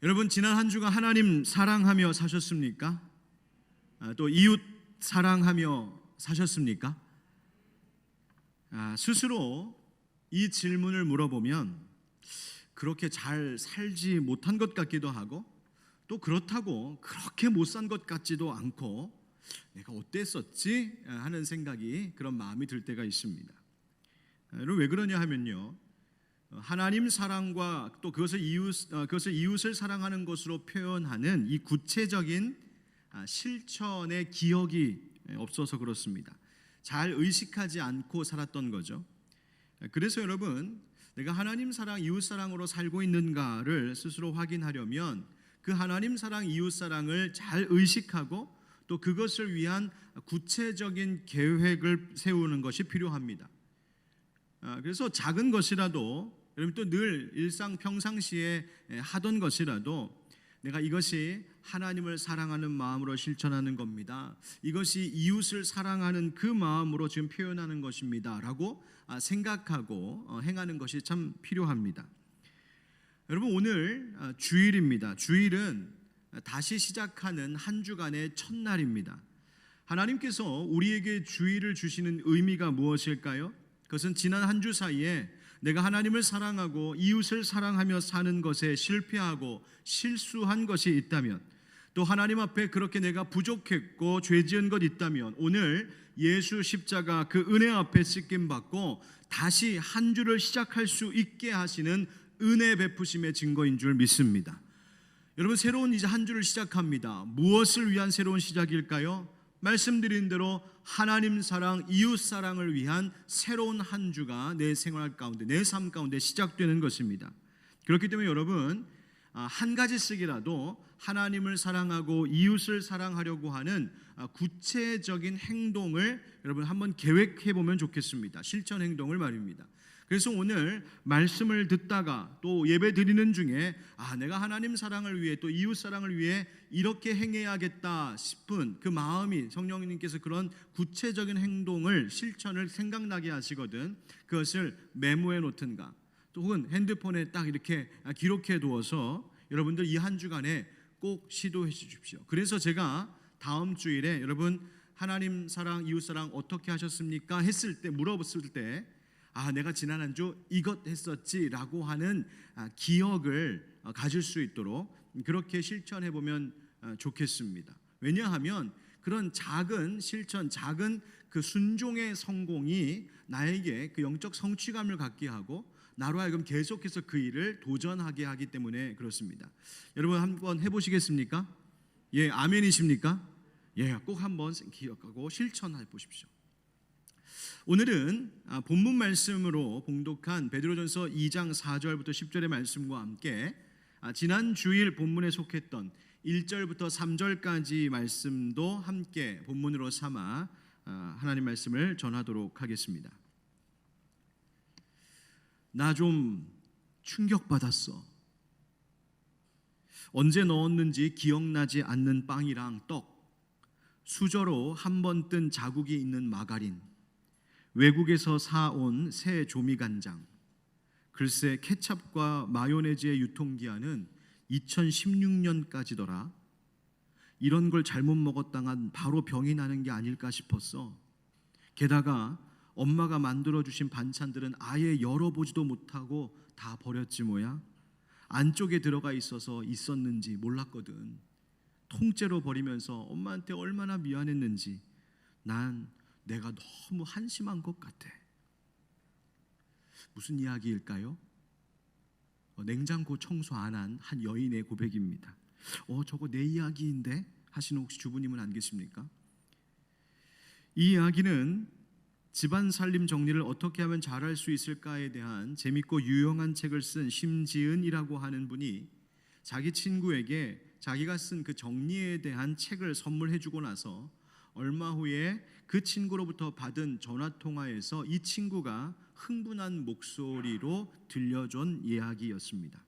여러분, 지난 한 주간 하나님 사랑하며 사셨습니까? 또 이웃 사랑하며 사셨습니까? 스스로 이 질문을 물어보면 그렇게 잘 살지 못한 것 같기도 하고, 또 그렇다고 그렇게 못 산 것 같지도 않고, 내가 어땠었지? 하는 생각이, 그런 마음이 들 때가 있습니다. 여러분, 왜 그러냐 하면요, 하나님 사랑과 또 그것을 이웃을 사랑하는 것으로 표현하는 이 구체적인 실천의 기억이 없어서 그렇습니다. 잘 의식하지 않고 살았던 거죠. 그래서 여러분, 내가 하나님 사랑, 이웃 사랑으로 살고 있는가를 스스로 확인하려면 그 하나님 사랑, 이웃 사랑을 잘 의식하고 또 그것을 위한 구체적인 계획을 세우는 것이 필요합니다. 그래서 작은 것이라도, 여러분, 또 늘 일상 평상시에 하던 것이라도 내가 이것이 하나님을 사랑하는 마음으로 실천하는 겁니다, 이것이 이웃을 사랑하는 그 마음으로 지금 표현하는 것입니다 라고 생각하고 행하는 것이 참 필요합니다. 여러분, 오늘 주일입니다. 주일은 다시 시작하는 한 주간의 첫날입니다. 하나님께서 우리에게 주일을 주시는 의미가 무엇일까요? 그것은 지난 한 주 사이에 내가 하나님을 사랑하고 이웃을 사랑하며 사는 것에 실패하고 실수한 것이 있다면, 또 하나님 앞에 그렇게 내가 부족했고 죄 지은 것 있다면, 오늘 예수 십자가 그 은혜 앞에 씻김받고 다시 한 주를 시작할 수 있게 하시는 은혜 베푸심의 증거인 줄 믿습니다. 여러분, 새로운 이제 한 주를 시작합니다. 무엇을 위한 새로운 시작일까요? 말씀드린 대로 하나님 사랑, 이웃 사랑을 위한 새로운 한 주가 내 생활 가운데, 내 삶 가운데 시작되는 것입니다. 그렇기 때문에 여러분, 한 가지씩이라도 하나님을 사랑하고 이웃을 사랑하려고 하는 구체적인 행동을 여러분 한번 계획해 보면 좋겠습니다. 실천 행동을 말입니다. 그래서 오늘 말씀을 듣다가 또 예배 드리는 중에 내가 하나님 사랑을 위해 또 이웃 사랑을 위해 이렇게 행해야겠다 싶은 그 마음이, 성령님께서 그런 구체적인 행동을, 실천을 생각나게 하시거든 그것을 메모해 놓든가 또 혹은 핸드폰에 딱 이렇게 기록해 두어서 여러분들 이 한 주간에 꼭 시도해 주십시오. 그래서 제가 다음 주일에 여러분 하나님 사랑, 이웃 사랑 어떻게 하셨습니까? 했을 때, 물어봤을 때 내가 지난 한 주 이것 했었지라고 하는 기억을 가질 수 있도록 그렇게 실천해 보면 좋겠습니다. 왜냐하면 그런 작은 실천, 작은 그 순종의 성공이 나에게 그 영적 성취감을 갖게 하고 나로 하여금 계속해서 그 일을 도전하게 하기 때문에 그렇습니다. 여러분 한번 해보시겠습니까? 예, 아멘이십니까? 예, 꼭 한번 기억하고 실천해 보십시오. 오늘은 본문 말씀으로 봉독한 베드로전서 2장 4절부터 10절의 말씀과 함께 지난 주일 본문에 속했던 1절부터 3절까지 말씀도 함께 본문으로 삼아 하나님 말씀을 전하도록 하겠습니다. 나 좀 충격받았어. 언제 넣었는지 기억나지 않는 빵이랑 떡, 수저로 한 번 뜬 자국이 있는 마가린, 외국에서 사온 새 조미간장, 글쎄 케찹과 마요네즈의 유통기한은 2016년까지더라. 이런 걸 잘못 먹었다간 바로 병이 나는 게 아닐까 싶었어. 게다가 엄마가 만들어주신 반찬들은 아예 열어보지도 못하고 다 버렸지 뭐야. 안쪽에 들어가 있어서 있었는지 몰랐거든. 통째로 버리면서 엄마한테 얼마나 미안했는지 난 내가 너무 한심한 것 같아. 무슨 이야기일까요? 냉장고 청소 안 한 여인의 고백입니다. 저거 내 이야기인데? 하시는 혹시 주부님은 안 계십니까? 이 이야기는 집안 살림 정리를 어떻게 하면 잘할 수 있을까에 대한 재밌고 유용한 책을 쓴 심지은이라고 하는 분이 자기 친구에게 자기가 쓴 그 정리에 대한 책을 선물해 주고 나서 얼마 후에 그 친구로부터 받은 전화통화에서 이 친구가 흥분한 목소리로 들려준 이야기였습니다.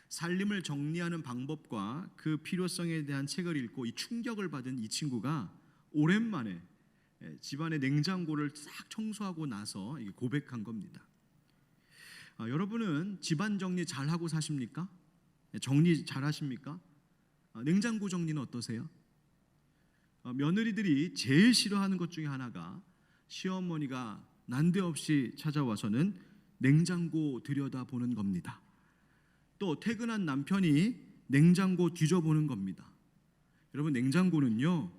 살림을 정리하는 방법과 그 필요성에 대한 책을 읽고 이 충격을 받은 이 친구가 오랜만에 집안의 냉장고를 싹 청소하고 나서 고백한 겁니다. 여러분은 집안 정리 잘하고 사십니까? 정리 잘 하십니까? 냉장고 정리는 어떠세요? 며느리들이 제일 싫어하는 것 중에 하나가 시어머니가 난데없이 찾아와서는 냉장고 들여다보는 겁니다. 또 퇴근한 남편이 냉장고 뒤져보는 겁니다. 여러분, 냉장고는요,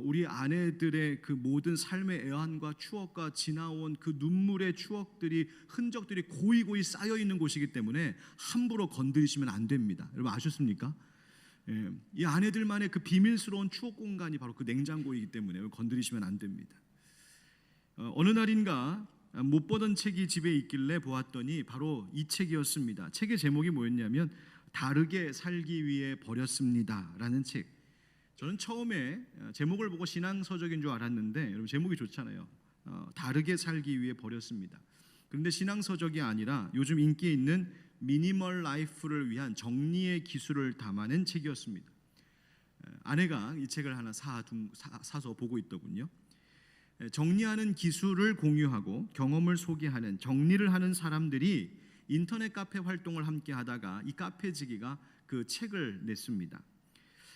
우리 아내들의 그 모든 삶의 애환과 추억과 지나온 그 눈물의 추억들이, 흔적들이 고이고이 쌓여 있는 곳이기 때문에 함부로 건드리시면 안 됩니다. 여러분 아셨습니까? 이 아내들만의 그 비밀스러운 추억 공간이 바로 그 냉장고이기 때문에 건드리시면 안 됩니다. 어느 날인가 못 보던 책이 집에 있길래 보았더니 바로 이 책이었습니다. 책의 제목이 뭐였냐면 다르게 살기 위해 버렸습니다 라는 책. 저는 처음에 제목을 보고 신앙서적인 줄 알았는데, 여러분 제목이 좋잖아요. 다르게 살기 위해 버렸습니다. 그런데 신앙서적이 아니라 요즘 인기 있는 미니멀 라이프를 위한 정리의 기술을 담아낸 책이었습니다. 아내가 이 책을 하나 사서 보고 있더군요. 정리하는 기술을 공유하고 경험을 소개하는, 정리를 하는 사람들이 인터넷 카페 활동을 함께 하다가 이 카페지기가 그 책을 냈습니다.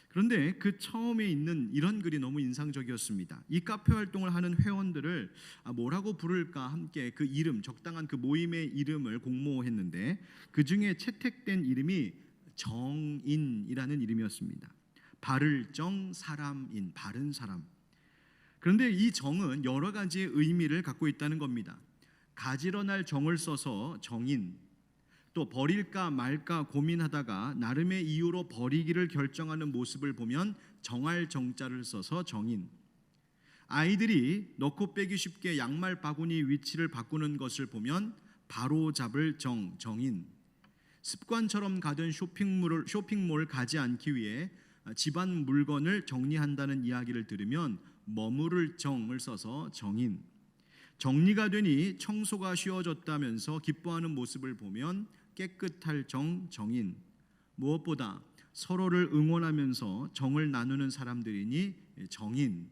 그런데 그 처음에 있는 이런 글이 너무 인상적이었습니다. 이 카페 활동을 하는 회원들을 뭐라고 부를까 함께 그 이름, 적당한 그 모임의 이름을 공모했는데 그 중에 채택된 이름이 정인이라는 이름이었습니다. 바를 정, 사람인, 바른 사람. 그런데 이 정은 여러 가지의 의미를 갖고 있다는 겁니다. 가지런할 정을 써서 정인, 또 버릴까 말까 고민하다가 나름의 이유로 버리기를 결정하는 모습을 보면 정할 정자를 써서 정인, 아이들이 넣고 빼기 쉽게 양말 바구니 위치를 바꾸는 것을 보면 바로 잡을 정, 정인, 습관처럼 가던 쇼핑몰 가지 않기 위해 집안 물건을 정리한다는 이야기를 들으면 머무를 정을 써서 정인, 정리가 되니 청소가 쉬워졌다면서 기뻐하는 모습을 보면 깨끗할 정, 정인, 무엇보다 서로를 응원하면서 정을 나누는 사람들이니 정인.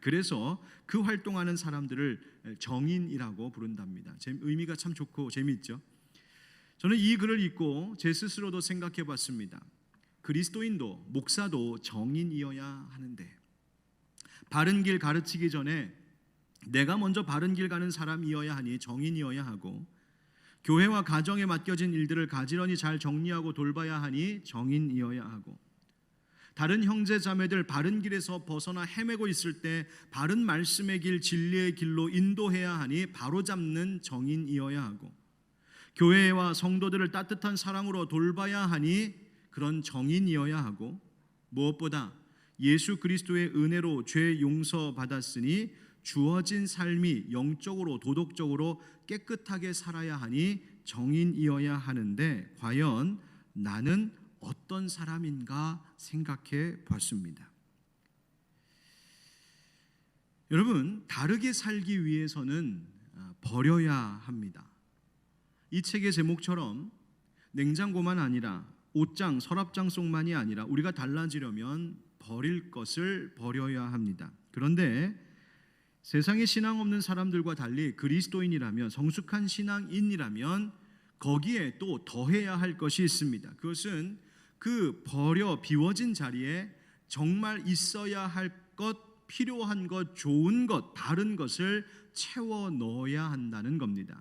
그래서 그 활동하는 사람들을 정인이라고 부른답니다. 의미가 참 좋고 재미있죠. 저는 이 글을 읽고 제 스스로도 생각해 봤습니다. 그리스도인도 목사도 정인이어야 하는데, 바른 길 가르치기 전에 내가 먼저 바른 길 가는 사람이어야 하니 정인이어야 하고, 교회와 가정에 맡겨진 일들을 가지런히 잘 정리하고 돌봐야 하니 정인이어야 하고, 다른 형제 자매들 바른 길에서 벗어나 헤매고 있을 때 바른 말씀의 길, 진리의 길로 인도해야 하니 바로잡는 정인이어야 하고, 교회와 성도들을 따뜻한 사랑으로 돌봐야 하니 그런 정인이어야 하고, 무엇보다 예수 그리스도의 은혜로 죄 용서받았으니 주어진 삶이 영적으로 도덕적으로 깨끗하게 살아야 하니 정인이어야 하는데, 과연 나는 어떤 사람인가 생각해 봤습니다. 여러분, 다르게 살기 위해서는 버려야 합니다. 이 책의 제목처럼 냉장고만 아니라 옷장, 서랍장 속만이 아니라 우리가 달라지려면 버릴 것을 버려야 합니다. 그런데 세상에 신앙 없는 사람들과 달리 그리스도인이라면, 성숙한 신앙인이라면 거기에 또 더해야 할 것이 있습니다. 그것은 그 버려 비워진 자리에 정말 있어야 할 것, 필요한 것, 좋은 것, 바른 것을 채워 넣어야 한다는 겁니다.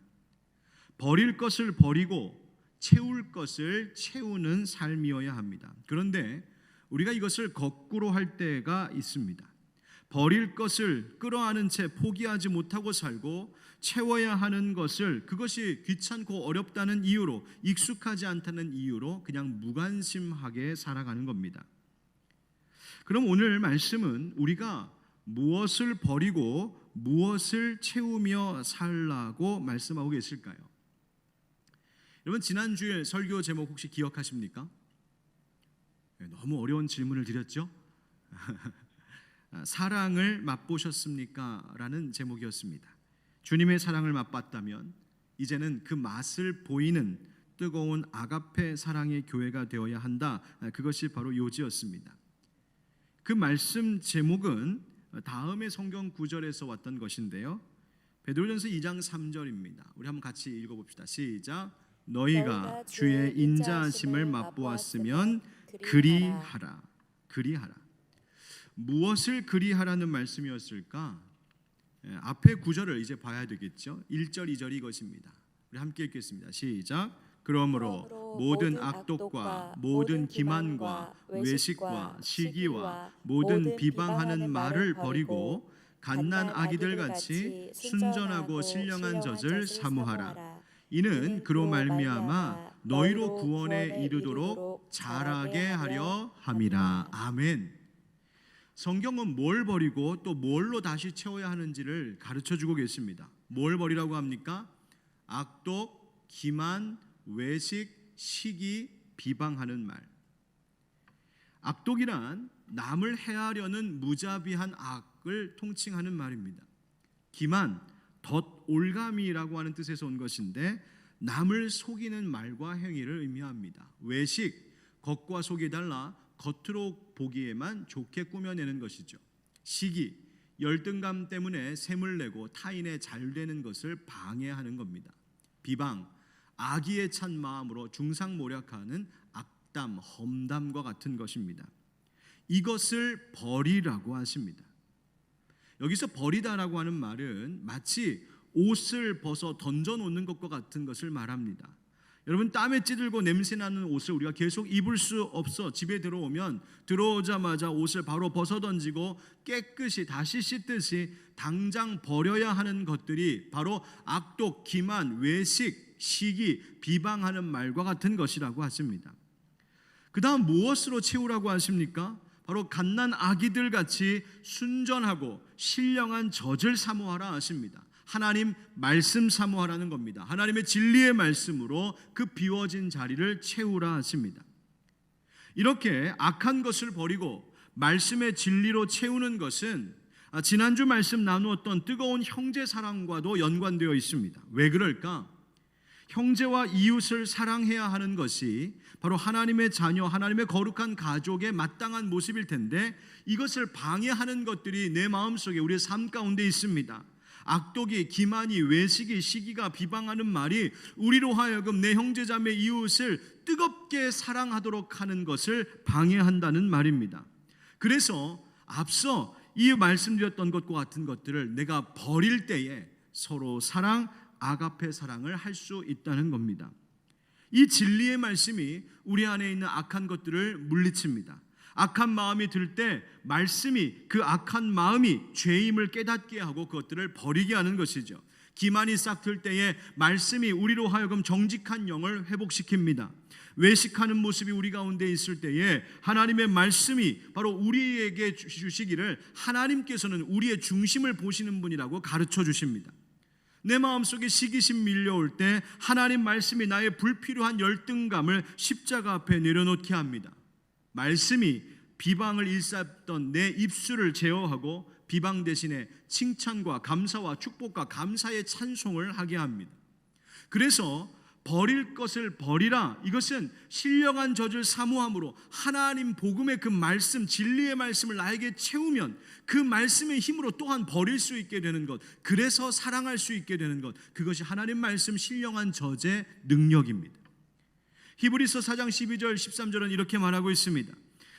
버릴 것을 버리고 채울 것을 채우는 삶이어야 합니다. 그런데 우리가 이것을 거꾸로 할 때가 있습니다. 버릴 것을 끌어안은 채 포기하지 못하고 살고, 채워야 하는 것을 그것이 귀찮고 어렵다는 이유로, 익숙하지 않다는 이유로 그냥 무관심하게 살아가는 겁니다. 그럼 오늘 말씀은 우리가 무엇을 버리고 무엇을 채우며 살라고 말씀하고 계실까요? 여러분, 지난주에 설교 제목 혹시 기억하십니까? 너무 어려운 질문을 드렸죠? 사랑을 맛보셨습니까? 라는 제목이었습니다. 주님의 사랑을 맛봤다면 이제는 그 맛을 보이는 뜨거운 아가페 사랑의 교회가 되어야 한다. 그것이 바로 요지였습니다. 그 말씀 제목은 다음의 성경 구절에서 왔던 것인데요, 베드로전서 2장 3절입니다. 우리 한번 같이 읽어봅시다. 시작. 너희가 주의 인자하심을 맛보았으면 그리하라. 그리하라. 무엇을 그리하라는 말씀이었을까? 앞에 구절을 이제 봐야 되겠죠. 1절, 2절이 이것입니다. 우리 함께 읽겠습니다. 시작. 그러므로 모든 악독과 모든 기만과 외식과 시기와 모든 비방하는 말을 버리고 갓난 아기들 같이 순전하고 신령한 젖을 사모하라. 이는 그로 말미암아 너희로 구원에 이르도록 자라게 하려 함이라. 아멘. 성경은 뭘 버리고 또 뭘로 다시 채워야 하는지를 가르쳐주고 계십니다. 뭘 버리라고 합니까? 악독, 기만, 외식, 시기, 비방하는 말. 악독이란 남을 해하려는 무자비한 악을 통칭하는 말입니다. 기만, 덧올감이라고 하는 뜻에서 온 것인데 남을 속이는 말과 행위를 의미합니다. 외식, 겉과 속이 달라 겉으로 보기에만 좋게 꾸며내는 것이죠. 시기, 열등감 때문에 샘을 내고 타인의 잘되는 것을 방해하는 겁니다. 비방, 악의에 찬 마음으로 중상모략하는 악담, 험담과 같은 것입니다. 이것을 버리라고 하십니다. 여기서 버리다라고 하는 말은 마치 옷을 벗어 던져놓는 것과 같은 것을 말합니다. 여러분, 땀에 찌들고 냄새나는 옷을 우리가 계속 입을 수 없어 집에 들어오면 들어오자마자 옷을 바로 벗어 던지고 깨끗이 다시 씻듯이 당장 버려야 하는 것들이 바로 악독, 기만, 외식, 시기, 비방하는 말과 같은 것이라고 하십니다. 그 다음 무엇으로 채우라고 하십니까? 바로 갓난 아기들 같이 순전하고 신령한 젖을 사모하라 하십니다. 하나님 말씀 사모하라는 겁니다. 하나님의 진리의 말씀으로 그 비워진 자리를 채우라 하십니다. 이렇게 악한 것을 버리고 말씀의 진리로 채우는 것은 지난주 말씀 나누었던 뜨거운 형제 사랑과도 연관되어 있습니다. 왜 그럴까? 형제와 이웃을 사랑해야 하는 것이 바로 하나님의 자녀, 하나님의 거룩한 가족의 마땅한 모습일 텐데 이것을 방해하는 것들이 내 마음속에 우리의 삶 가운데 있습니다. 악독이, 기만이, 외식이, 시기가, 비방하는 말이 우리로 하여금 내 형제자매 이웃을 뜨겁게 사랑하도록 하는 것을 방해한다는 말입니다. 그래서 앞서 이 말씀드렸던 것과 같은 것들을 내가 버릴 때에 서로 사랑, 아가페 사랑을 할 수 있다는 겁니다. 이 진리의 말씀이 우리 안에 있는 악한 것들을 물리칩니다. 악한 마음이 들 때 말씀이 그 악한 마음이 죄임을 깨닫게 하고 그것들을 버리게 하는 것이죠. 기만이 싹 들 때에 말씀이 우리로 하여금 정직한 영을 회복시킵니다. 외식하는 모습이 우리 가운데 있을 때에 하나님의 말씀이 바로 우리에게 주시기를 하나님께서는 우리의 중심을 보시는 분이라고 가르쳐 주십니다. 내 마음속에 시기심 밀려올 때 하나님 말씀이 나의 불필요한 열등감을 십자가 앞에 내려놓게 합니다. 말씀이 비방을 일삼던 내 입술을 제어하고 비방 대신에 칭찬과 감사와 축복과 감사의 찬송을 하게 합니다. 그래서 버릴 것을 버리라. 이것은 신령한 젖을 사모함으로 하나님 복음의 그 말씀, 진리의 말씀을 나에게 채우면 그 말씀의 힘으로 또한 버릴 수 있게 되는 것, 그래서 사랑할 수 있게 되는 것, 그것이 하나님 말씀 신령한 젖의 능력입니다. 히브리서 4장 12절 13절은 이렇게 말하고 있습니다.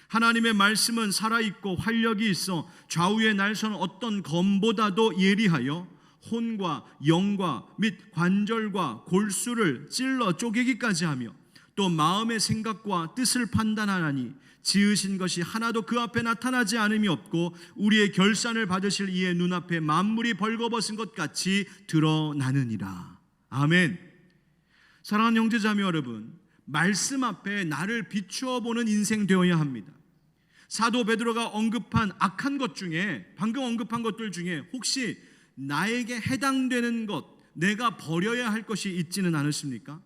하나님의 말씀은 살아있고 활력이 있어 좌우의 날선 어떤 검보다도 예리하여 혼과 영과 및 관절과 골수를 찔러 쪼개기까지 하며 또 마음의 생각과 뜻을 판단하나니 지으신 것이 하나도 그 앞에 나타나지 않음이 없고 우리의 결산을 받으실 이의 눈앞에 만물이 벌거벗은 것 같이 드러나느니라. 아멘. 사랑하는 형제자매 여러분, 말씀 앞에 나를 비추어 보는 인생 되어야 합니다. 사도 베드로가 언급한 악한 것 중에, 방금 언급한 것들 중에 혹시 나에게 해당되는 것, 내가 버려야 할 것이 있지는 않으십니까?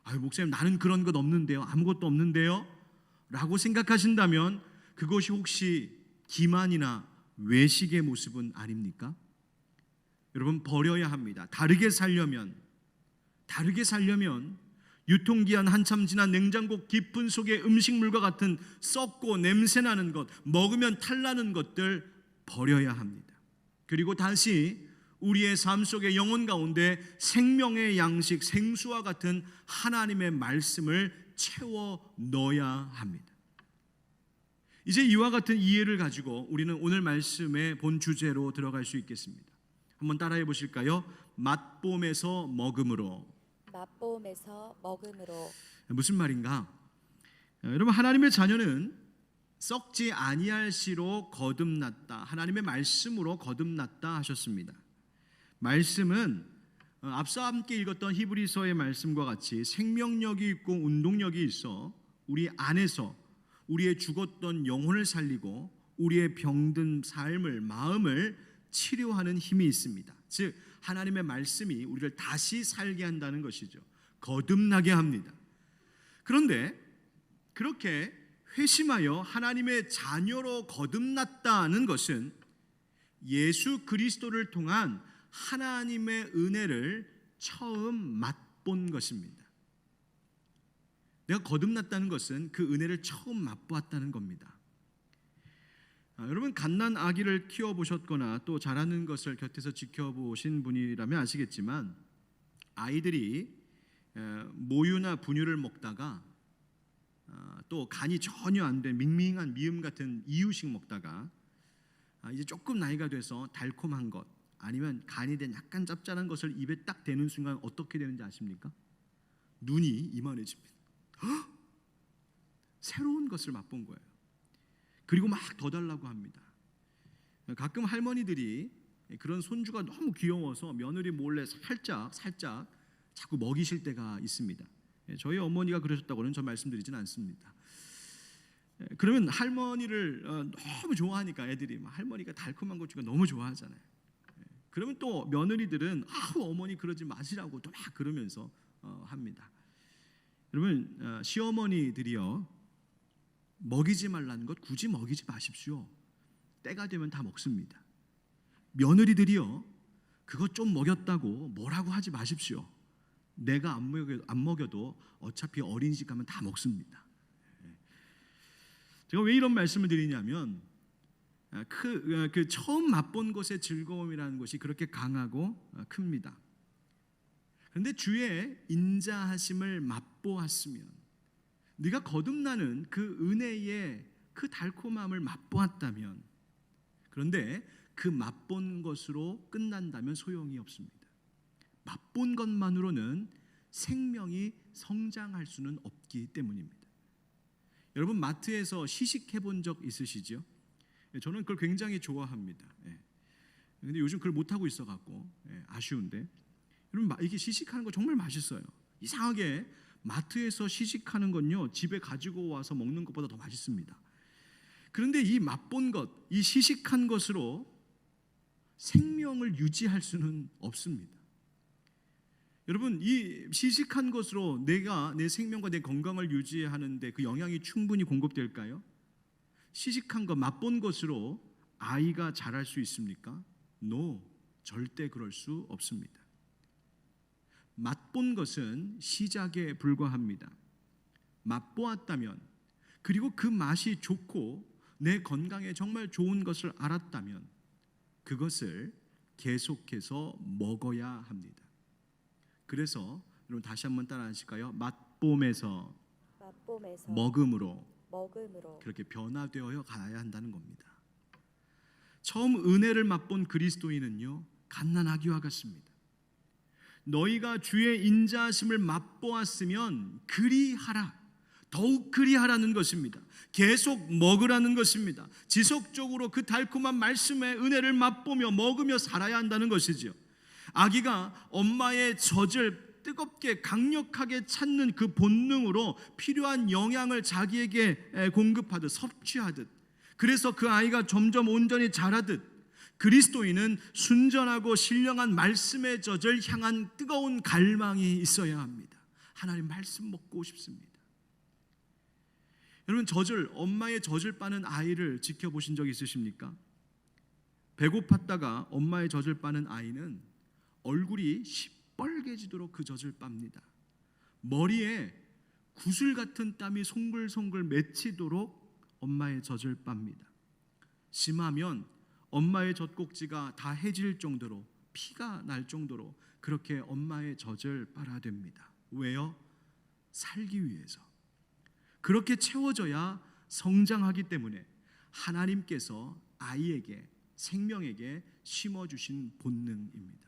아유, 목사님, 나는 그런 것 없는데요, 아무것도 없는데요 라고 생각하신다면 그것이 혹시 기만이나 외식의 모습은 아닙니까? 여러분, 버려야 합니다. 다르게 살려면 유통기한 한참 지난 냉장고 깊은 속의 음식물과 같은 썩고 냄새나는 것, 먹으면 탈나는 것들 버려야 합니다. 그리고 다시 우리의 삶 속의 영혼 가운데 생명의 양식, 생수와 같은 하나님의 말씀을 채워 넣어야 합니다. 이제 이와 같은 이해를 가지고 우리는 오늘 말씀의 본 주제로 들어갈 수 있겠습니다. 한번 따라해 보실까요? 맛봄에서 먹음으로. 맛봄에서 먹음으로. 무슨 말인가? 여러분, 하나님의 자녀는 썩지 아니할 씨로 거듭났다, 하나님의 말씀으로 거듭났다 하셨습니다. 말씀은 앞서 함께 읽었던 히브리서의 말씀과 같이 생명력이 있고 운동력이 있어 우리 안에서 우리의 죽었던 영혼을 살리고 우리의 병든 삶을, 마음을 치료하는 힘이 있습니다. 즉 하나님의 말씀이 우리를 다시 살게 한다는 것이죠. 거듭나게 합니다. 그런데 그렇게 회심하여 하나님의 자녀로 거듭났다는 것은 예수 그리스도를 통한 하나님의 은혜를 처음 맛본 것입니다. 내가 거듭났다는 것은 그 은혜를 처음 맛보았다는 겁니다. 여러분, 갓난 아기를 키워보셨거나 또 자라는 것을 곁에서 지켜보신 분이라면 아시겠지만, 아이들이 모유나 분유를 먹다가 또 간이 전혀 안 된 밍밍한 미음 같은 이유식 먹다가 이제 조금 나이가 돼서 달콤한 것, 아니면 간이 된 약간 짭짤한 것을 입에 딱 대는 순간 어떻게 되는지 아십니까? 눈이 이만해집니다. 새로운 것을 맛본 거예요. 그리고 막 더 달라고 합니다. 가끔 할머니들이 그런 손주가 너무 귀여워서 며느리 몰래 살짝 자꾸 먹이실 때가 있습니다. 저희 어머니가 그러셨다고는 저 말씀드리진 않습니다. 그러면 할머니를 너무 좋아하니까 애들이 할머니가 달콤한 것 중에 너무 좋아하잖아요. 그러면 또 며느리들은 어머니 그러지 마시라고 또 막 그러면서 합니다. 여러분, 시어머니들이요, 먹이지 말라는 것 굳이 먹이지 마십시오. 때가 되면 다 먹습니다. 며느리들이요, 그것 좀 먹였다고 뭐라고 하지 마십시오. 내가 안 먹여도 어차피 어린이집 가면 다 먹습니다. 제가 왜 이런 말씀을 드리냐면 그 처음 맛본 것의 즐거움이라는 것이 그렇게 강하고 큽니다. 그런데 주의 인자하심을 맛보았으면, 네가 거듭나는 그 은혜의 그 달콤함을 맛보았다면, 그런데 그 맛본 것으로 끝난다면 소용이 없습니다. 맛본 것만으로는 생명이 성장할 수는 없기 때문입니다. 여러분, 마트에서 시식해 본 적 있으시죠? 저는 그걸 굉장히 좋아합니다. 근데 요즘 그걸 못하고 있어갖고 아쉬운데, 여러분, 이게 시식하는 거 정말 맛있어요. 이상하게 마트에서 시식하는 건요, 집에 가지고 와서 먹는 것보다 더 맛있습니다. 그런데 이 맛본 것, 이 시식한 것으로 생명을 유지할 수는 없습니다. 여러분, 이 시식한 것으로 내가 내 생명과 내 건강을 유지하는데 그 영양이 충분히 공급될까요? 시식한 것, 맛본 것으로 아이가 자랄 수 있습니까? No, 절대 그럴 수 없습니다. 맛본 것은 시작에 불과합니다. 맛보았다면, 그리고 그 맛이 좋고 내 건강에 정말 좋은 것을 알았다면 그것을 계속해서 먹어야 합니다. 그래서 여러분, 다시 한번 따라 하실까요? 맛봄에서 먹음으로 그렇게 변화되어 가야 한다는 겁니다. 처음 은혜를 맛본 그리스도인은요, 갓난아기와 같습니다. 너희가 주의 인자하심을 맛보았으면 그리하라, 더욱 그리하라는 것입니다. 계속 먹으라는 것입니다. 지속적으로 그 달콤한 말씀의 은혜를 맛보며 먹으며 살아야 한다는 것이지요. 아기가 엄마의 젖을 뜨겁게 강력하게 찾는 그 본능으로 필요한 영양을 자기에게 공급하듯, 섭취하듯, 그래서 그 아이가 점점 온전히 자라듯, 그리스도인은 순전하고 신령한 말씀의 젖을 향한 뜨거운 갈망이 있어야 합니다. 하나님 말씀 먹고 싶습니다. 여러분, 엄마의 젖을 빠는 아이를 지켜보신 적 있으십니까? 배고팠다가 엄마의 젖을 빠는 아이는 얼굴이 시뻘개지도록 그 젖을 빱니다. 머리에 구슬 같은 땀이 송글송글 맺히도록 엄마의 젖을 빱니다. 심하면 엄마의 젖꼭지가 다 해질 정도로 피가 날 정도로 그렇게 엄마의 젖을 빨아댑니다. 왜요? 살기 위해서. 그렇게 채워져야 성장하기 때문에 하나님께서 아이에게, 생명에게 심어주신 본능입니다.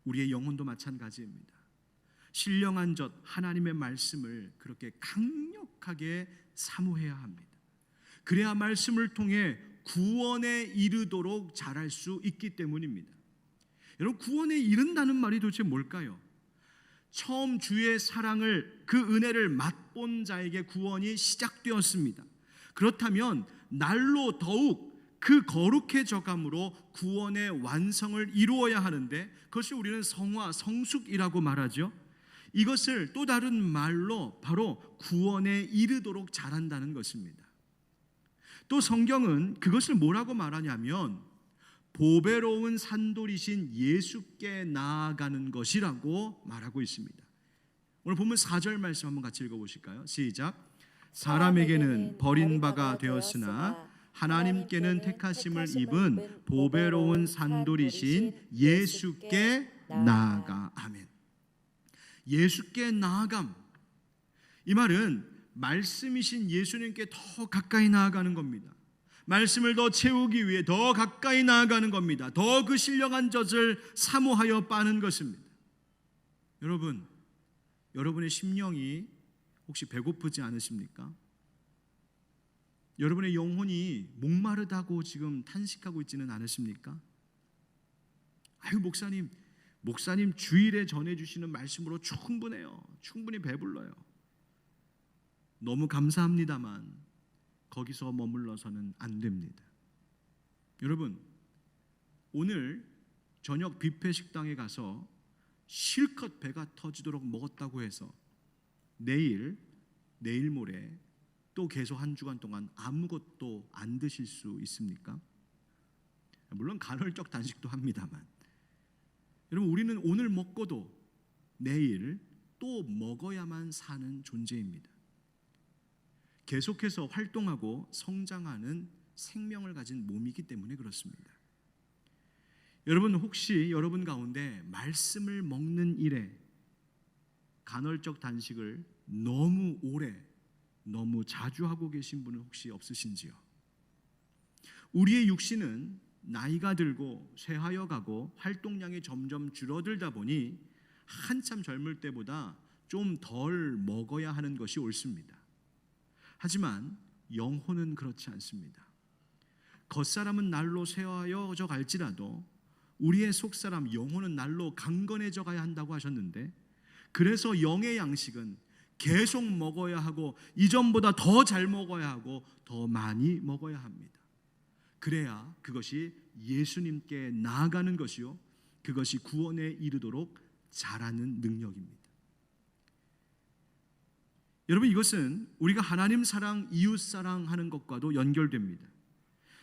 우리의 영혼도 마찬가지입니다. 신령한 젖 하나님의 말씀을 그렇게 강력하게 사모해야 합니다. 그래야 말씀을 통해 구원에 이르도록 자랄 수 있기 때문입니다. 여러분, 구원에 이른다는 말이 도대체 뭘까요? 처음 주의 사랑을, 그 은혜를 맛본 자에게 구원이 시작되었습니다. 그렇다면 날로 더욱 그 거룩해져감으로 구원의 완성을 이루어야 하는데, 그것을 우리는 성화, 성숙이라고 말하죠. 이것을 또 다른 말로 바로 구원에 이르도록 자란다는 것입니다. 또 성경은 그것을 뭐라고 말하냐면 보배로운 산돌이신 예수께 나아가는 것이라고 말하고 있습니다. 오늘 본문 4절 말씀 한번 같이 읽어보실까요? 시작. 사람에게는 버림바가 되었으나 하나님께는 택하심을 입은 보배로운 산돌이신 예수께 나아가. 아멘. 예수께 나아감, 이 말은 말씀이신 예수님께 더 가까이 나아가는 겁니다. 말씀을 더 채우기 위해 더 가까이 나아가는 겁니다. 더 그 신령한 젖을 사모하여 빠는 것입니다. 여러분, 여러분의 심령이 혹시 배고프지 않으십니까? 여러분의 영혼이 목마르다고 지금 탄식하고 있지는 않으십니까? 아유, 목사님 주일에 전해주시는 말씀으로 충분해요. 충분히 배불러요. 너무 감사합니다만 거기서 머물러서는 안 됩니다. 여러분, 오늘 저녁 뷔페 식당에 가서 실컷 배가 터지도록 먹었다고 해서 내일 모레 또 계속 한 주간 동안 아무것도 안 드실 수 있습니까? 물론 간헐적 단식도 합니다만, 여러분, 우리는 오늘 먹고도 내일 또 먹어야만 사는 존재입니다. 계속해서 활동하고 성장하는 생명을 가진 몸이기 때문에 그렇습니다. 여러분, 혹시 여러분 가운데 말씀을 먹는 일에 간헐적 단식을 너무 오래, 너무 자주 하고 계신 분은 혹시 없으신지요? 우리의 육신은 나이가 들고 쇠하여 가고 활동량이 점점 줄어들다 보니 한참 젊을 때보다 좀 덜 먹어야 하는 것이 옳습니다. 하지만 영혼은 그렇지 않습니다. 겉사람은 날로 쇠하여져 갈지라도 우리의 속사람 영혼은 날로 강건해져 가야 한다고 하셨는데, 그래서 영의 양식은 계속 먹어야 하고 이전보다 더 잘 먹어야 하고 더 많이 먹어야 합니다. 그래야 그것이 예수님께 나아가는 것이요, 그것이 구원에 이르도록 자라는 능력입니다. 여러분, 이것은 우리가 하나님 사랑, 이웃 사랑하는 것과도 연결됩니다.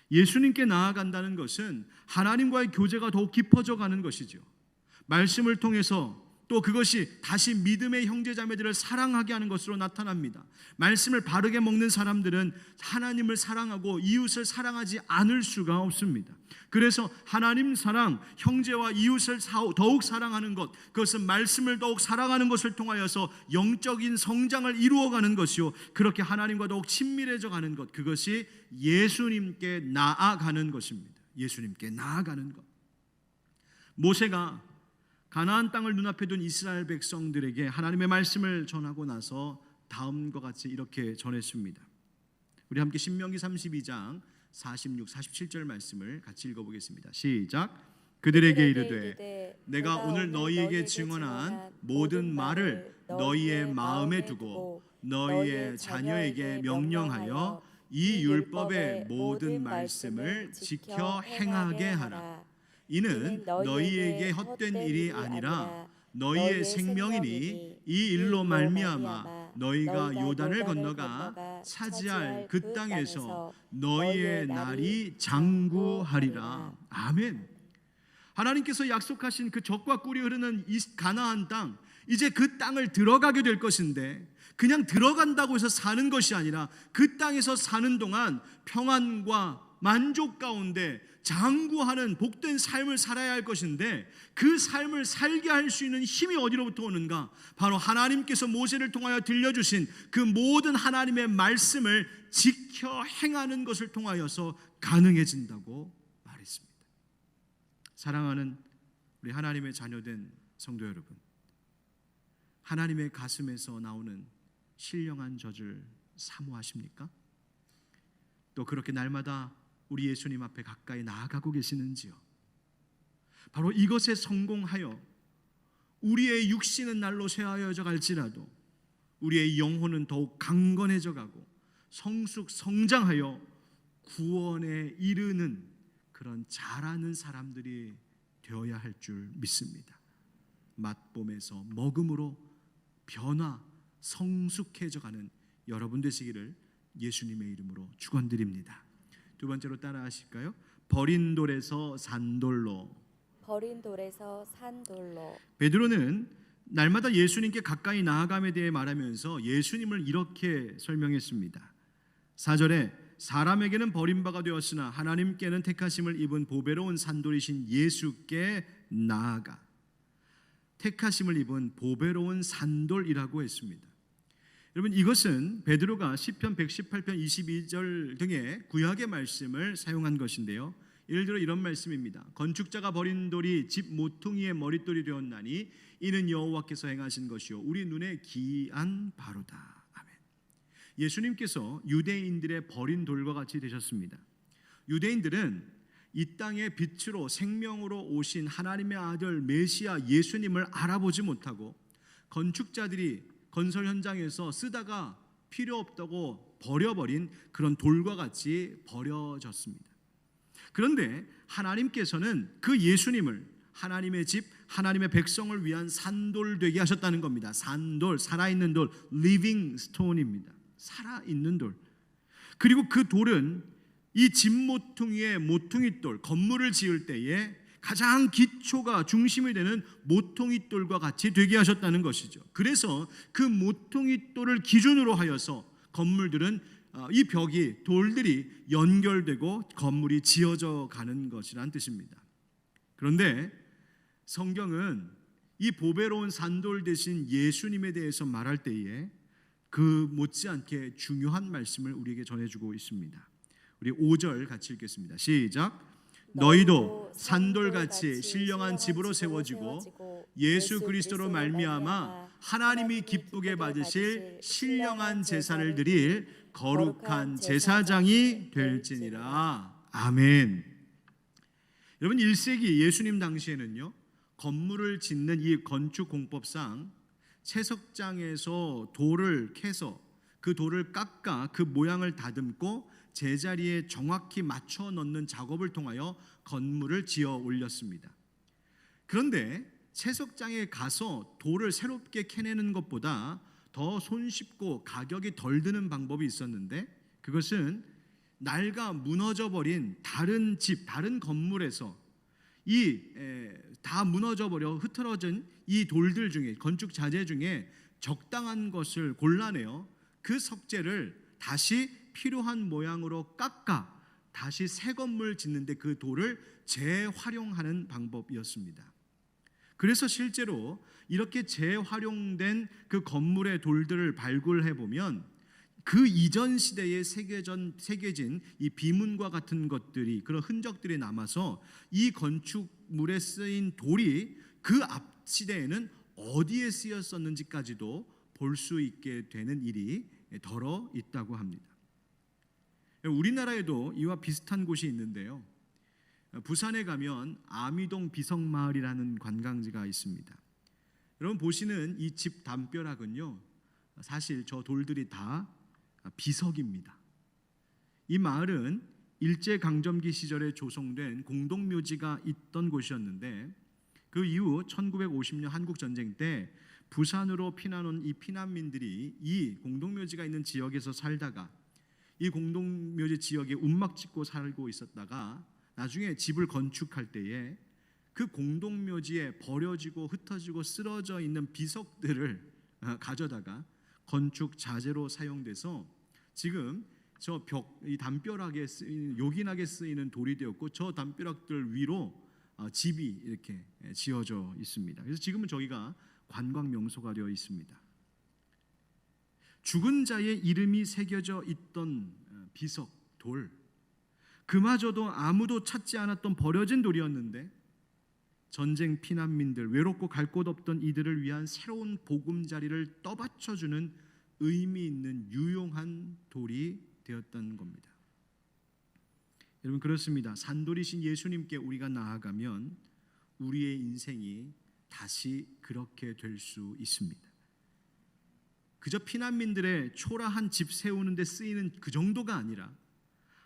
예수님께 나아간다는 것은 하나님과의 교제가 더욱 깊어져 가는 것이죠. 말씀을 통해서 또 그것이 다시 믿음의 형제자매들을 사랑하게 하는 것으로 나타납니다. 말씀을 바르게 먹는 사람들은 하나님을 사랑하고 이웃을 사랑하지 않을 수가 없습니다. 그래서 하나님 사랑, 형제와 이웃을 더욱 사랑하는 것, 그것은 말씀을 더욱 사랑하는 것을 통하여서 영적인 성장을 이루어가는 것이요, 그렇게 하나님과 더욱 친밀해져 가는 것, 그것이 예수님께 나아가는 것입니다. 예수님께 나아가는 것. 모세가 가나안 땅을 눈앞에 둔 이스라엘 백성들에게 하나님의 말씀을 전하고 나서 다음과 같이 이렇게 전했습니다. 우리 함께 신명기 32장 46, 47절 말씀을 같이 읽어보겠습니다. 시작. 그들에게 이르되 내가 오늘 너희에게 증언한 모든 말을 너희의 마음에 두고 너희의 자녀에게 명령하여 이 율법의 모든 말씀을 지켜 행하게 하라. 이는 너희에게 헛된 일이 아니라 너희의 생명이니 이 일로 말미암아 너희가 요단을 건너가 차지할 그 땅에서 너희의 날이 장구하리라. 아멘. 하나님께서 약속하신 그 젖과 꿀이 흐르는 이 가나안 땅, 이제 그 땅을 들어가게 될 것인데, 그냥 들어간다고 해서 사는 것이 아니라 그 땅에서 사는 동안 평안과 만족 가운데 장구하는 복된 삶을 살아야 할 것인데 그 삶을 살게 할 수 있는 힘이 어디로부터 오는가? 바로 하나님께서 모세를 통하여 들려주신 그 모든 하나님의 말씀을 지켜 행하는 것을 통하여서 가능해진다고 말했습니다. 사랑하는 우리 하나님의 자녀된 성도 여러분, 하나님의 가슴에서 나오는 신령한 젖을 사모하십니까? 또 그렇게 날마다 우리 예수님 앞에 가까이 나아가고 계시는지요? 바로 이것에 성공하여 우리의 육신은 날로 쇠하여져 갈지라도 우리의 영혼은 더욱 강건해져 가고 성숙 성장하여 구원에 이르는 그런 잘하는 사람들이 되어야 할 줄 믿습니다. 맛봄에서 먹음으로 변화 성숙해져 가는 여러분 되시기를 예수님의 이름으로 축원드립니다. 두 번째로 따라 하실까요? 버린 돌에서 산돌로. 버린 돌에서 산돌로. 베드로는 날마다 예수님께 가까이 나아감에 대해 말하면서 예수님을 이렇게 설명했습니다. 4절에 사람에게는 버림바가 되었으나 하나님께는 택하심을 입은 보배로운 산돌이신 예수께 나아가. 택하심을 입은 보배로운 산돌이라고 했습니다. 여러분, 이것은 베드로가 시편 118편 22절 등의 구약의 말씀을 사용한 것인데요. 예를 들어 이런 말씀입니다. 건축자가 버린 돌이 집 모퉁이의 머릿돌이 되었나니 이는 여호와께서 행하신 것이요 우리 눈에 기이한 바로다. 아멘. 예수님께서 유대인들의 버린 돌과 같이 되셨습니다. 유대인들은 이 땅의 빛으로 생명으로 오신 하나님의 아들 메시아 예수님을 알아보지 못하고 건축자들이 건설 현장에서 쓰다가 필요 없다고 버려버린 그런 돌과 같이 버려졌습니다. 그런데 하나님께서는 그 예수님을 하나님의 집, 하나님의 백성을 위한 산돌 되게 하셨다는 겁니다. 산돌, 살아있는 돌, living stone입니다. 살아있는 돌. 그리고 그 돌은 이 집 모퉁이의 모퉁이돌, 건물을 지을 때에 가장 기초가 중심이 되는 모퉁이돌과 같이 되게 하셨다는 것이죠. 그래서 그 모퉁이돌을 기준으로 하여서 건물들은 이 벽이 돌들이 연결되고 건물이 지어져 가는 것이란 뜻입니다. 그런데 성경은 이 보배로운 산돌 대신 예수님에 대해서 말할 때에 그 못지않게 중요한 말씀을 우리에게 전해주고 있습니다. 우리 5절 같이 읽겠습니다. 시작. 너희도 산돌같이 신령한 집으로 세워지고 예수 그리스도로 말미암아 하나님이 기쁘게 받으실 신령한 제사를 드릴 거룩한 제사장이 될지니라. 아멘. 여러분, 1세기 예수님 당시에는요, 건물을 짓는 이 건축 공법상 채석장에서 돌을 캐서 그 돌을 깎아 그 모양을 다듬고 제자리에 정확히 맞춰 넣는 작업을 통하여 건물을 지어 올렸습니다. 그런데 채석장에 가서 돌을 새롭게 캐내는 것보다 더 손쉽고 가격이 덜 드는 방법이 있었는데 그것은 낡아 무너져 버린 다른 집, 다른 건물에서 다 무너져 버려 흐트러진 이 돌들 중에, 건축 자재 중에 적당한 것을 골라내어 그 석재를 다시 필요한 모양으로 깎아 다시 새 건물 짓는데 그 돌을 재활용하는 방법이었습니다. 그래서 실제로 이렇게 재활용된 그 건물의 돌들을 발굴해 보면 그 이전 시대에 새겨진 이 비문과 같은 것들이, 그런 흔적들이 남아서 이 건축물에 쓰인 돌이 그 앞 시대에는 어디에 쓰였었는지까지도 볼 수 있게 되는 일이 덜어 있다고 합니다. 우리나라에도 이와 비슷한 곳이 있는데요. 부산에 가면 아미동 비석마을이라는 관광지가 있습니다. 여러분 보시는 이 집 담벼락은요, 사실 저 돌들이 다 비석입니다. 이 마을은 일제강점기 시절에 조성된 공동묘지가 있던 곳이었는데 그 이후 1950년 한국전쟁 때 부산으로 피난 온 이 피난민들이 이 공동묘지가 있는 지역에서 살다가 이 공동묘지 지역에 움막 짓고 살고 있었다가 나중에 집을 건축할 때에 그 공동묘지에 버려지고 흩어지고 쓰러져 있는 비석들을 가져다가 건축 자재로 사용돼서 지금 저 벽, 이 담벼락에 쓰이는 요긴하게 쓰이는 돌이 되었고 저 담벼락들 위로 집이 이렇게 지어져 있습니다. 그래서 지금은 저기가 관광 명소가 되어 있습니다. 죽은 자의 이름이 새겨져 있던 비석 돌, 그마저도 아무도 찾지 않았던 버려진 돌이었는데 전쟁 피난민들, 외롭고 갈 곳 없던 이들을 위한 새로운 보금자리를 떠받쳐주는 의미 있는 유용한 돌이 되었던 겁니다. 여러분, 그렇습니다. 산돌이신 예수님께 우리가 나아가면 우리의 인생이 다시 그렇게 될 수 있습니다. 그저 피난민들의 초라한 집 세우는 데 쓰이는 그 정도가 아니라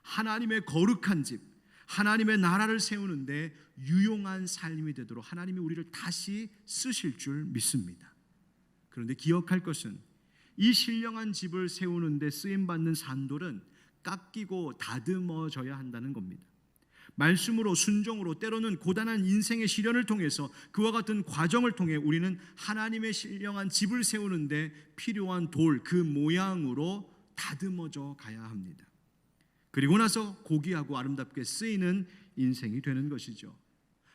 하나님의 거룩한 집, 하나님의 나라를 세우는데 유용한 삶이 되도록 하나님이 우리를 다시 쓰실 줄 믿습니다. 그런데 기억할 것은 이 신령한 집을 세우는데 쓰임받는 산돌은 깎이고 다듬어져야 한다는 겁니다. 말씀으로, 순종으로, 때로는 고단한 인생의 시련을 통해서 그와 같은 과정을 통해 우리는 하나님의 신령한 집을 세우는데 필요한 돌, 그 모양으로 다듬어져 가야 합니다. 그리고 나서 고귀하고 아름답게 쓰이는 인생이 되는 것이죠.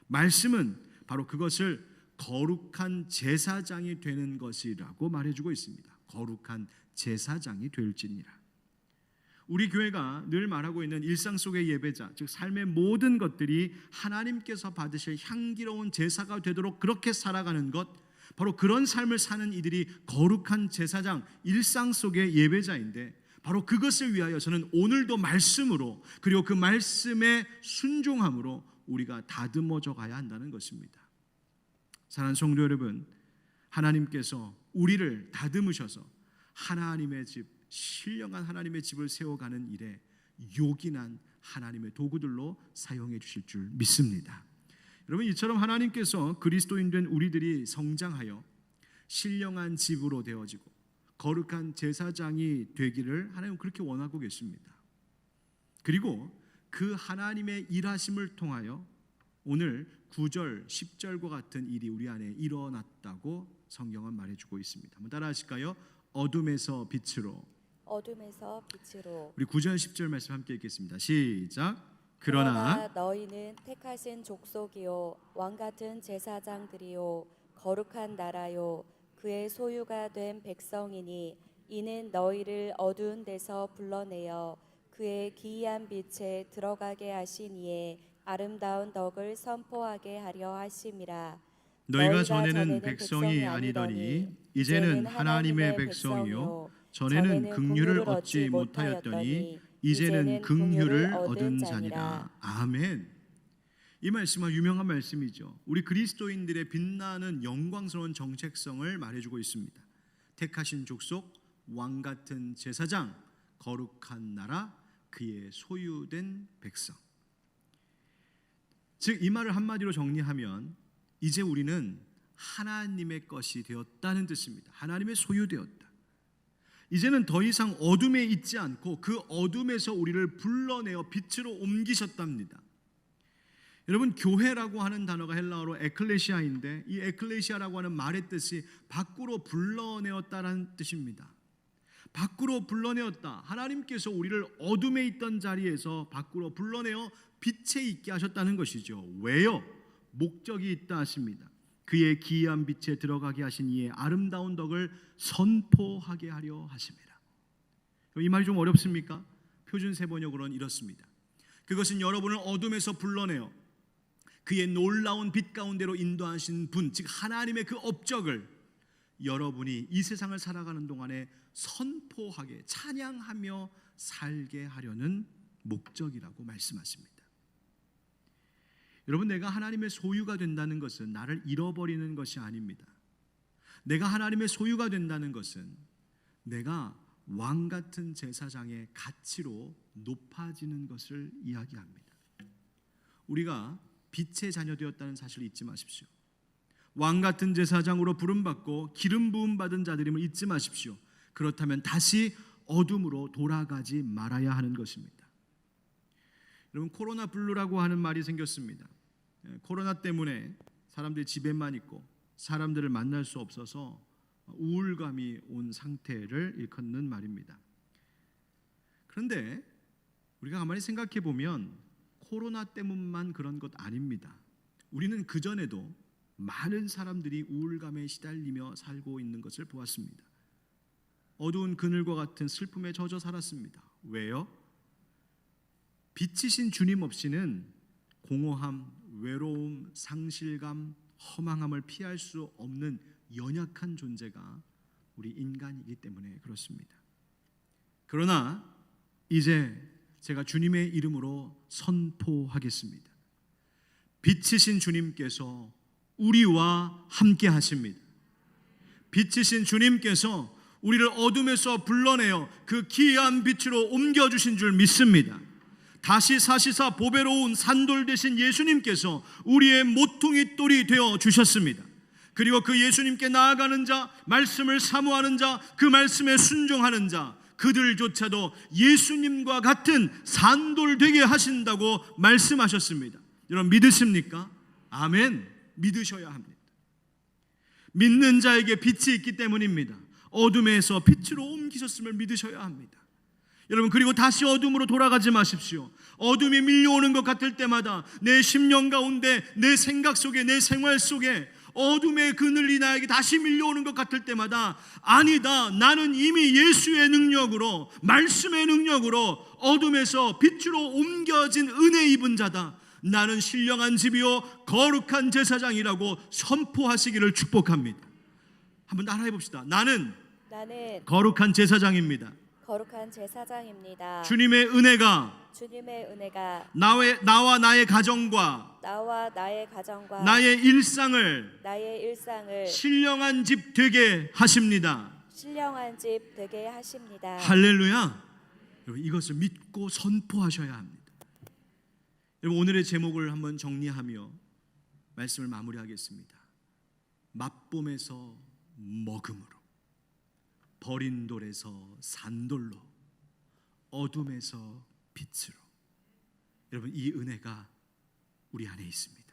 말씀은 바로 그것을 거룩한 제사장이 되는 것이라고 말해주고 있습니다. 거룩한 제사장이 될지니라. 우리 교회가 늘 말하고 있는 일상 속의 예배자, 즉 삶의 모든 것들이 하나님께서 받으실 향기로운 제사가 되도록 그렇게 살아가는 것, 바로 그런 삶을 사는 이들이 거룩한 제사장, 일상 속의 예배자인데 바로 그것을 위하여 저는 오늘도 말씀으로, 그리고 그 말씀의 순종함으로 우리가 다듬어져 가야 한다는 것입니다. 사랑하는 성도 여러분, 하나님께서 우리를 다듬으셔서 하나님의 집, 신령한 하나님의 집을 세워가는 일에 요긴한 하나님의 도구들로 사용해 주실 줄 믿습니다. 여러분, 이처럼 하나님께서 그리스도인 된 우리들이 성장하여 신령한 집으로 되어지고 거룩한 제사장이 되기를 하나님은 그렇게 원하고 계십니다. 그리고 그 하나님의 일하심을 통하여 오늘 9절, 10절과 같은 일이 우리 안에 일어났다고 성경은 말해주고 있습니다. 한번 따라 하실까요? 어둠에서 빛으로. 어둠에서 빛으로. 우리 9절, 10절 말씀 함께 읽겠습니다. 시작. 그러나 너희는 택하신 족속이요 왕같은 제사장들이요 거룩한 나라요 그의 소유가 된 백성이니 이는 너희를 어두운 데서 불러내어 그의 기이한 빛에 들어가게 하신 이에 아름다운 덕을 선포하게 하려 하심이라. 너희가 전에는 백성이 아니더니 이제는 하나님의 백성이요 전에는 긍휼을 얻지 못하였더니 이제는 긍휼을 얻은 자니라. 아멘. 이 말씀은 유명한 말씀이죠. 우리 그리스도인들의 빛나는 영광스러운 정체성을 말해주고 있습니다. 택하신 족속, 왕같은 제사장, 거룩한 나라, 그의 소유된 백성. 즉 이 말을 한마디로 정리하면 이제 우리는 하나님의 것이 되었다는 뜻입니다. 하나님의 소유되었다. 이제는 더 이상 어둠에 있지 않고 그 어둠에서 우리를 불러내어 빛으로 옮기셨답니다. 여러분, 교회라고 하는 단어가 헬라어로 에클레시아인데 이 에클레시아라고 하는 말의 뜻이 밖으로 불러내었다라는 뜻입니다. 밖으로 불러내었다. 하나님께서 우리를 어둠에 있던 자리에서 밖으로 불러내어 빛에 있게 하셨다는 것이죠. 왜요? 목적이 있다 하십니다. 그의 기이한 빛에 들어가게 하신 이의 아름다운 덕을 선포하게 하려 하십니다. 이 말이 좀 어렵습니까? 표준 세번역으로는 이렇습니다. 그것은 여러분을 어둠에서 불러내어 그의 놀라운 빛 가운데로 인도하신 분, 즉 하나님의 그 업적을 여러분이 이 세상을 살아가는 동안에 선포하게, 찬양하며 살게 하려는 목적이라고 말씀하십니다. 여러분, 내가 하나님의 소유가 된다는 것은 나를 잃어버리는 것이 아닙니다. 내가 하나님의 소유가 된다는 것은 내가 왕같은 제사장의 가치로 높아지는 것을 이야기합니다. 우리가 빛의 자녀 되었다는 사실을 잊지 마십시오. 왕같은 제사장으로 부름받고 기름 부음 받은 자들임을 잊지 마십시오. 그렇다면 다시 어둠으로 돌아가지 말아야 하는 것입니다. 여러분, 코로나 블루라고 하는 말이 생겼습니다. 코로나 때문에 사람들이 집에만 있고 사람들을 만날 수 없어서 우울감이 온 상태를 일컫는 말입니다. 그런데 우리가 가만히 생각해 보면 코로나 때문만 그런 것 아닙니다. 우리는 그전에도 많은 사람들이 우울감에 시달리며 살고 있는 것을 보았습니다. 어두운 그늘과 같은 슬픔에 젖어 살았습니다. 왜요? 빛이신 주님 없이는 공허함, 외로움, 상실감, 허망함을 피할 수 없는 연약한 존재가 우리 인간이기 때문에 그렇습니다. 그러나 이제 제가 주님의 이름으로 선포하겠습니다. 빛이신 주님께서 우리와 함께 하십니다. 빛이신 주님께서 우리를 어둠에서 불러내어 그 기이한 빛으로 옮겨주신 줄 믿습니다. 다시 사시사 보배로운 산돌 되신 예수님께서 우리의 모퉁이 돌이 되어 주셨습니다. 그리고 그 예수님께 나아가는 자, 말씀을 사모하는 자, 그 말씀에 순종하는 자, 그들조차도 예수님과 같은 산돌 되게 하신다고 말씀하셨습니다. 여러분 믿으십니까? 아멘. 믿으셔야 합니다. 믿는 자에게 빛이 있기 때문입니다. 어둠에서 빛으로 옮기셨음을 믿으셔야 합니다. 여러분, 그리고 다시 어둠으로 돌아가지 마십시오. 어둠이 밀려오는 것 같을 때마다 내 심령 가운데, 내 생각 속에, 내 생활 속에 어둠의 그늘이 나에게 다시 밀려오는 것 같을 때마다 아니다, 나는 이미 예수의 능력으로, 말씀의 능력으로 어둠에서 빛으로 옮겨진 은혜 입은 자다, 나는 신령한 집이요 거룩한 제사장이라고 선포하시기를 축복합니다. 한번 따라해 봅시다. 나는 거룩한 제사장입니다. 거룩한 제사장입니다. 주님의 은혜가 나와 나의 가정과 나의 일상을 신령한 집 되게 하십니다. 할렐루야. 여러분, 이것을 믿고 선포하셔야 합니다. 여러분, 오늘의 제목을 한번 정리하며 말씀을 마무리하겠습니다. 맛봄에서 먹음으로, 버린 돌에서 산돌로, 어둠에서 빛으로. 여러분, 이 은혜가 우리 안에 있습니다.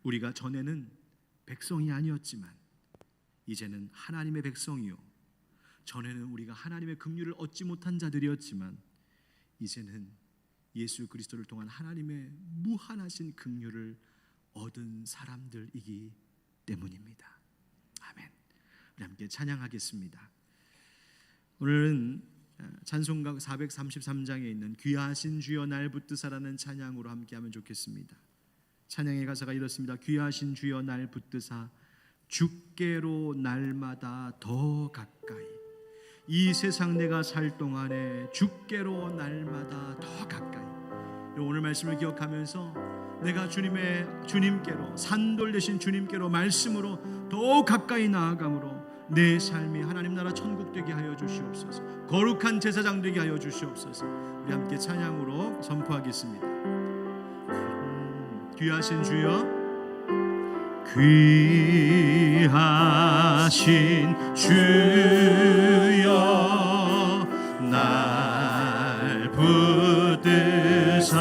우리가 전에는 백성이 아니었지만 이제는 하나님의 백성이요, 전에는 우리가 하나님의 긍휼을 얻지 못한 자들이었지만 이제는 예수 그리스도를 통한 하나님의 무한하신 긍휼을 얻은 사람들이기 때문입니다. 아멘. 우리 함께 찬양하겠습니다. 오늘은 찬송가 433장에 있는 귀하신 주여 날 붙드사라는 찬양으로 함께하면 좋겠습니다. 찬양의 가사가 이렇습니다. 귀하신 주여 날 붙드사 주께로 날마다 더 가까이, 이 세상 내가 살 동안에 주께로 날마다 더 가까이. 오늘 말씀을 기억하면서 내가 주님께로, 산돌 되신 주님께로, 말씀으로 더 가까이 나아감으로 내 삶이 하나님 나라 천국 되게 하여 주시옵소서. 거룩한 제사장 되게 하여 주시옵소서. 우리 함께 찬양으로 선포하겠습니다. 귀하신 주여, 귀하신 주여 날 붙드사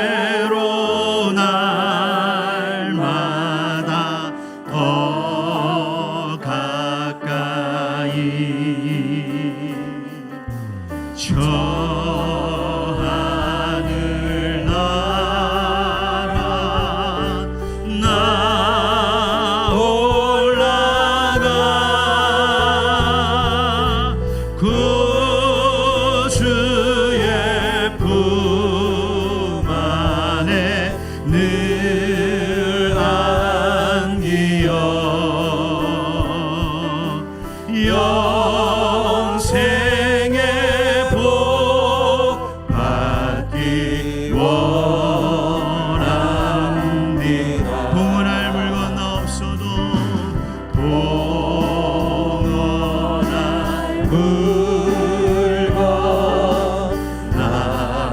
주께로 날마다 더 가까이, 저 하늘 나라 나 올라가 구주의 품 안에 늘 안기어 영생의 복 받기 원합니다. 봉헌할 물건 없어도 봉헌할 물건 나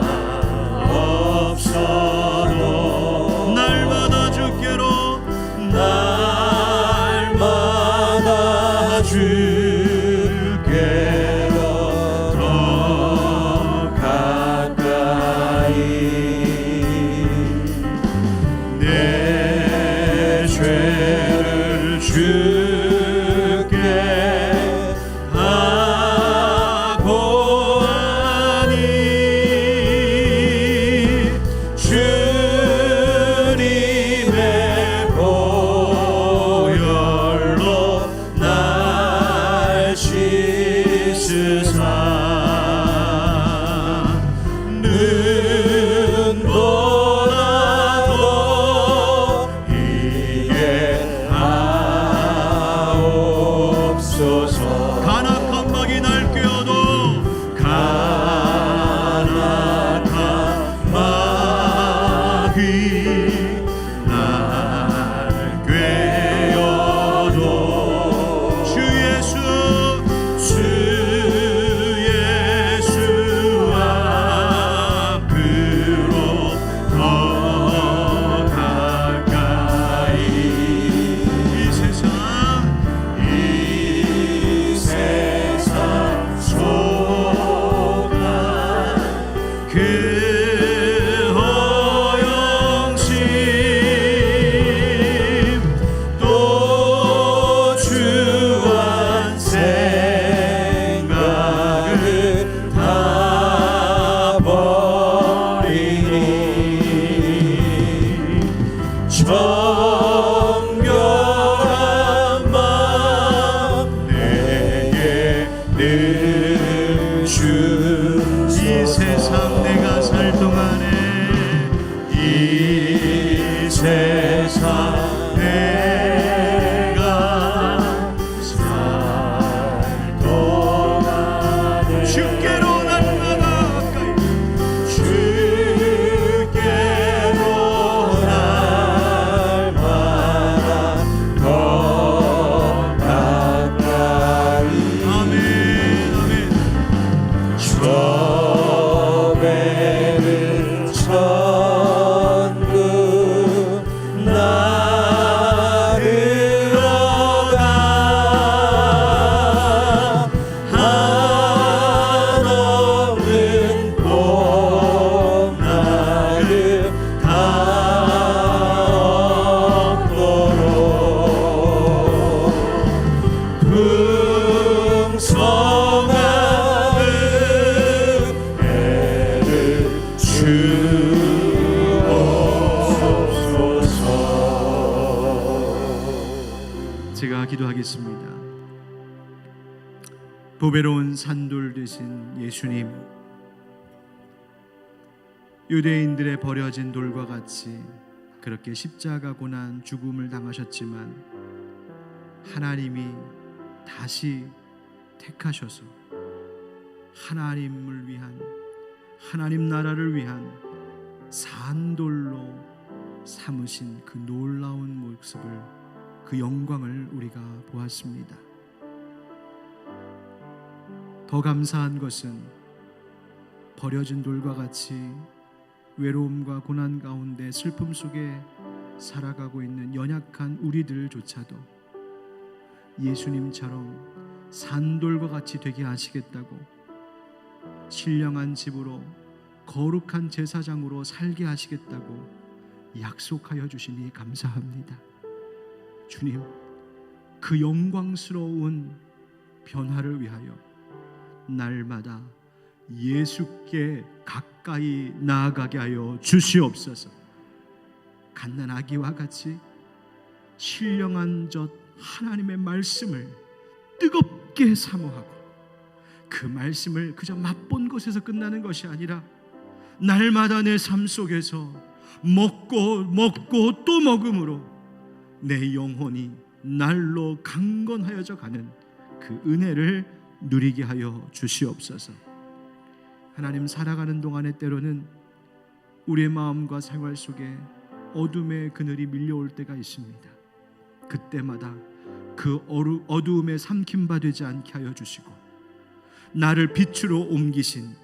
없어도 날마다 주께로, 날마다 주께로 더 가까이, 내 죄를 주께 씻으사 눈보라도 이게 하옵소서. 간악한 막이 날 꿰어도 간악한 막이 날 꿰어도 주 예수 앞으로 더 가까이 이 세상 속한 그 허영심 또 주한 생각을 다 버리니 정결한 마음 내게 늘 주소서. 이 세상 내가 살 동안에 이 세상 내가 살 동안에 주께로 날마다 가까이 주께로 날마다 더 가까이. 아멘 아멘. 저배를 천국 나르러 가 한없는 봄날을 다 얻도록 풍성한 은혜를 주옵소서. 제가 기도하겠습니다. 보배로운 산돌 되신 예수님, 유대인들의 버려진 돌과 같이 그렇게 십자가 고난 죽음을 당하셨지만 하나님이 다시 택하셔서 하나님을 위한, 하나님 나라를 위한 산돌로 삼으신 그 놀라운 모습을, 그 영광을 우리가 보았습니다. 더 감사한 것은 버려진 돌과 같이 외로움과 고난 가운데 슬픔 속에 살아가고 있는 연약한 우리들조차도 예수님처럼 산돌과 같이 되게 하시겠다고, 신령한 집으로 거룩한 제사장으로 살게 하시겠다고 약속하여 주시니 감사합니다. 주님, 그 영광스러운 변화를 위하여 날마다 예수께 가까이 나아가게 하여 주시옵소서. 갓난 아기와 같이 신령한 젖 하나님의 말씀을 뜨겁게 사모하고, 그 말씀을 그저 맛본 것에서 끝나는 것이 아니라 날마다 내 삶 속에서 먹고 또 먹음으로 내 영혼이 날로 강건하여져 가는 그 은혜를 누리게 하여 주시옵소서. 하나님, 살아가는 동안에 때로는 우리의 마음과 생활 속에 어둠의 그늘이 밀려올 때가 있습니다. 그때마다 그 어두움에 삼킴바 되지 않게 하여 주시고, 나를 빛으로 옮기신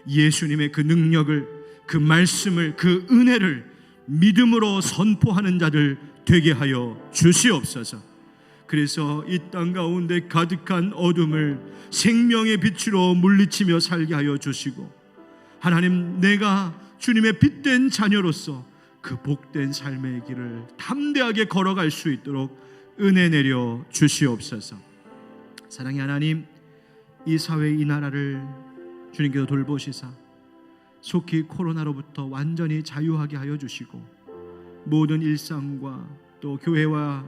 예수님의 그 능력을, 그 말씀을, 그 은혜를 믿음으로 선포하는 자들 되게 하여 주시옵소서. 그래서 이 땅 가운데 가득한 어둠을 생명의 빛으로 물리치며 살게 하여 주시고, 하나님, 내가 주님의 빛된 자녀로서 그 복된 삶의 길을 담대하게 걸어갈 수 있도록 은혜 내려 주시옵소서. 사랑의 하나님, 이 사회, 이 나라를 주님께서 돌보시사 속히 코로나로부터 완전히 자유하게 하여 주시고, 모든 일상과 또 교회와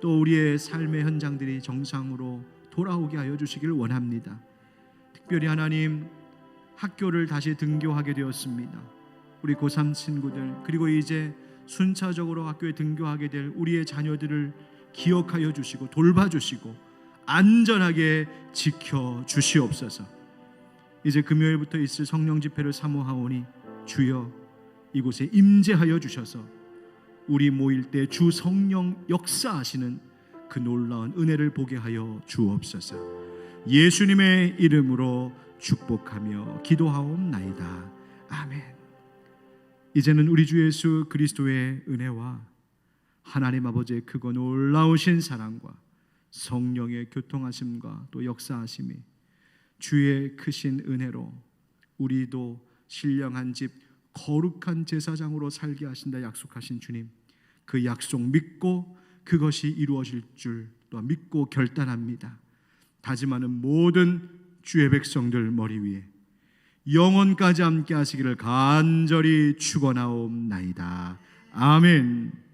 또 우리의 삶의 현장들이 정상으로 돌아오게 하여 주시길 원합니다. 특별히 하나님, 학교를 다시 등교하게 되었습니다. 우리 고3 친구들, 그리고 이제 순차적으로 학교에 등교하게 될 우리의 자녀들을 기억하여 주시고 돌봐주시고 안전하게 지켜 주시옵소서. 이제 금요일부터 있을 성령 집회를 사모하오니 주여 이곳에 임재하여 주셔서 우리 모일 때 주 성령 역사하시는 그 놀라운 은혜를 보게 하여 주옵소서. 예수님의 이름으로 축복하며 기도하옵나이다. 아멘. 이제는 우리 주 예수 그리스도의 은혜와 하나님 아버지의 크고 놀라우신 사랑과 성령의 교통하심과 또 역사하심이 주의 크신 은혜로 우리도 신령한 집 거룩한 제사장으로 살게 하신다 약속하신 주님, 그 약속 믿고 그것이 이루어질 줄 또 믿고 결단합니다. 다짐하는 모든 주의 백성들 머리 위에 영원까지 함께 하시기를 간절히 축원하옵나이다. 아멘.